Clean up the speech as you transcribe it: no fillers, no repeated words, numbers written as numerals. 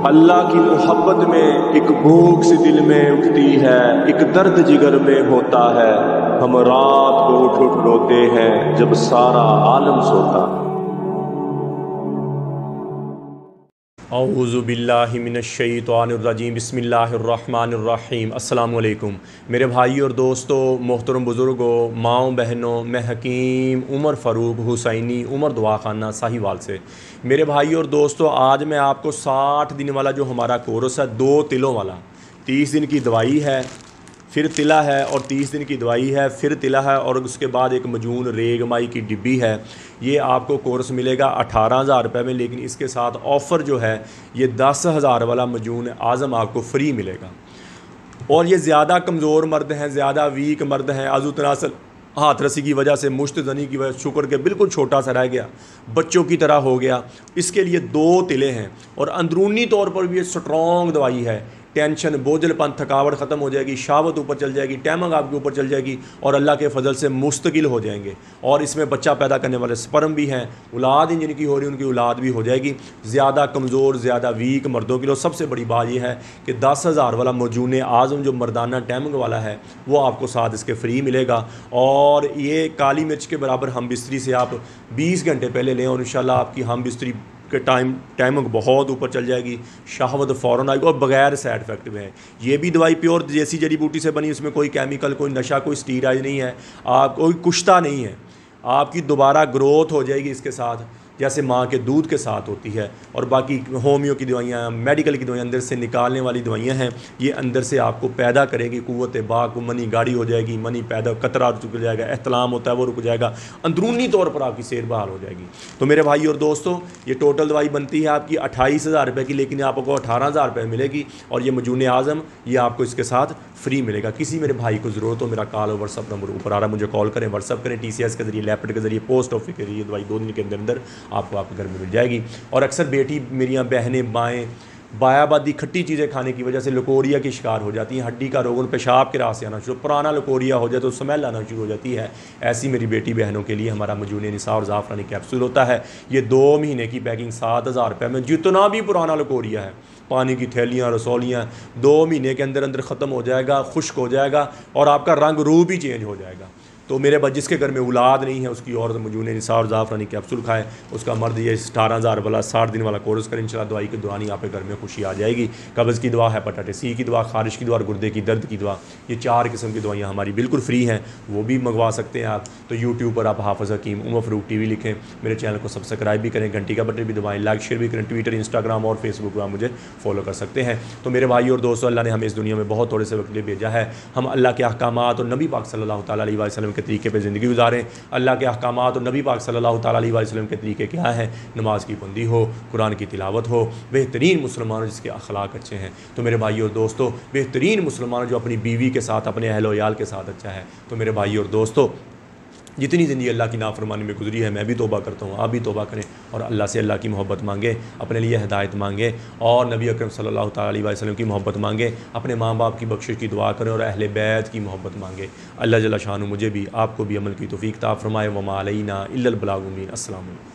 अल्लाह की मोहब्बत में एक भूख सी दिल में उठती है, एक दर्द जिगर में होता है। हम रात को उठ उठ रोते हैं जब सारा आलम सोता। औज़ु बिल्लाहि मिनश्शैतानिर्रजीम बिस्मिल्लाहिर्रहमानिर्रहीम। अस्सलामु अलैकुम मेरे भाई और दोस्तों, मोहतरम बुज़ुर्गों, माओ बहनों, मैं हकीम उमर फ़ारूक हुसैनी उमर दुआ खाना साहिवाल से। मेरे भाई और दोस्तों, आज मैं आपको 60 दिन वाला जो हमारा कोर्स है, 2 तिलों वाला, 30 दिन की दवाई है, फिर तिला है, और 30 दिन की दवाई है, फिर तिला है, और उसके बाद एक मजून रेगमाई की डिब्बी है। ये आपको कोर्स मिलेगा 18,000 रुपये में, लेकिन इसके साथ ऑफ़र जो है ये 10,000 वाला मजून आज़म आपको फ्री मिलेगा। और ये ज़्यादा कमज़ोर मर्द हैं, ज़्यादा वीक मर्द हैं, आज़ू तनासल हाथ रसी की वजह से, मुश्तजनी की वजह से शुक्र के बिल्कुल छोटा सा रह गया, बच्चों की तरह हो गया, इसके लिए 2 तिले हैं। और अंदरूनी तौर पर भी ये स्ट्रॉन्ग दवाई है। टेंशन, बोझलपन, थकावट ख़त्म हो जाएगी, शावत ऊपर चल जाएगी, टैमंग आपके ऊपर चल जाएगी, और अल्लाह के फजल से मुस्तकिल हो जाएंगे। और इसमें बच्चा पैदा करने वाले स्पर्म भी हैं, औलाद जिनकी हो रही उनकी औलाद भी हो जाएगी। ज़्यादा कमज़ोर, ज़्यादा वीक मर्दों के लिए सबसे बड़ी बात यह है कि 10,000 वाला मजून आज़म जो मर्दाना टैमंग वाला है वो आपको साथ इसके फ्री मिलेगा। और ये काली मिर्च के बराबर हम बिस्तरी से आप 20 घंटे पहले लें, और इंशाल्लाह आपकी हम बिस्तरी के टाइमिंग बहुत ऊपर चल जाएगी, शहवत फ़ौरन आएगी, और बगैर साइड इफेक्ट में है। ये भी दवाई प्योर देसी जड़ी बूटी से बनी, इसमें कोई केमिकल, कोई नशा, कोई स्टीराइड नहीं है, आप कोई कुश्ता नहीं है। आपकी दोबारा ग्रोथ हो जाएगी इसके साथ, जैसे माँ के दूध के साथ होती है। और बाकी होमियो की दवाइयाँ, मेडिकल की दवाइयाँ, अंदर से निकालने वाली दवाइयाँ हैं, ये अंदर से आपको पैदा करेगी कुव्वत बाक, मनी गाढ़ी हो जाएगी, मनी पैदा, कतरा रुक जाएगा, एहतलाम होता है वो रुक जाएगा, अंदरूनी तौर पर आपकी सेहत बहाल हो जाएगी। तो मेरे भाई और दोस्तों, ये टोटल दवाई बनती है आपकी 28,000 रुपये की, लेकिन आपको 18,000 रुपये मिलेगी। और ये मजून आज़म ये आपको इसके साथ फ्री मिलेगा। किसी मेरे भाई को ज़रूरत हो, मेरा कॉल और व्हाट्सअप नंबर ऊपर आ रहा है, मुझे कॉल करें, व्हाट्सअप करें, TCS के ज़रिए, लैपटॉप के ज़रिए, पोस्ट ऑफिस के ज़रिए दवाई 2 दिन के अंदर अंदर आपको आपके घर में मिल जाएगी। और अक्सर बेटी मेरियां बहनें बाएँ बायाबादी खट्टी चीज़ें खाने की वजह से लकोरिया की शिकार हो जाती हैं, हड्डी का रोगन, पेशाब के रास्ते आना शुरू, पुराना लकोरिया हो जाए तो स्मेल आना शुरू हो जाती है। ऐसी मेरी बेटी बहनों के लिए हमारा मजून निसा और ज़ाफ़रानी कैप्सूल होता है। ये 2 महीने की पैकिंग 7,000 रुपये में, जितना भी पुराना लकोरिया है, पानी की थैलियाँ, रसौलियाँ, 2 महीने के अंदर अंदर ख़त्म हो जाएगा, खुश्क हो जाएगा, और आपका रंग रूप भी चेंज हो जाएगा। तो मेरे बाद जिसके घर में औलाद नहीं है उसकी औरत मजून निसा और ज़ाफ़रानी कैप्सूल खाए, उसका मर्द ये 18,000 वाला 60 दिन वाला कोर्स करें, इंशाल्लाह दवाई के दौरान ही आपके घर में खुशी आ जाएगी। कब्ज़ की दवा, हेपेटाइटिस C की दवा, खारिश की दवा और गुर्दे की दर्द की दवा, ये 4 किस्म की दवाइयाँ हमारी बिल्कुल फ्री हैं, वो भी मंगवा सकते हैं आप। तो यूट्यूब पर आप हाफ़िज़ हकीम उमर फ़ारूक TV लिखें, मेरे चैनल को सब्सक्राइब भी करें, घंटी का बटन भी दबाएँ, लाइक शेयर भी करें, ट्विटर, इंस्टाग्राम और फेसबुक पर आप मुझे फॉलो कर सकते हैं। तो मेरे भाई और दोस्तों, अल्लाह ने हमें इस दुनिया में बहुत थोड़े से वक्त लिए भेजा है, हम अल्लाह के अहकामात और नबी पाक सल्लल्लाहु अलैहि वसल्लम के तरीके पर ज़िंदगी गुजारें। अल्लाह के अहकामात और नबी पाक सल्लल्लाहु अलैहि वसल्लम के तरीके क्या है? नमाज की बंदी हो, कुरान की तिलावत हो, बेहतरीन मुसलमान जिसके अखलाक अच्छे हैं। तो मेरे भाई और दोस्तों, बेहतरीन मुसलमान जो अपनी बीवी के साथ, अपने अहल वयाल के साथ अच्छा है। तो मेरे भाई और दोस्तों, जितनी ज़िंदगी अल्लाह की नाफरमानी में गुजरी है, मैं भी तौबा करता हूँ, आप भी तौबा करें, और अल्लाह से अल्लाह की मोहब्बत मांगे, अपने लिए हिदायत मांगे, और नबी अकरम सल्लल्लाहु अलैहि वसल्लम की मोहब्बत मांगे, अपने माँ बाप की बख्शिश की दुआ करें, और अहले बैत की मोहब्बत मांगे। अल्लाह जल्ल शानु मुझे भी, आपको भी अमल की तौफीक अता फरमाए। वमा अलैना इल्लल बलागुल मुबीन। अस्सलाम वालेकुम।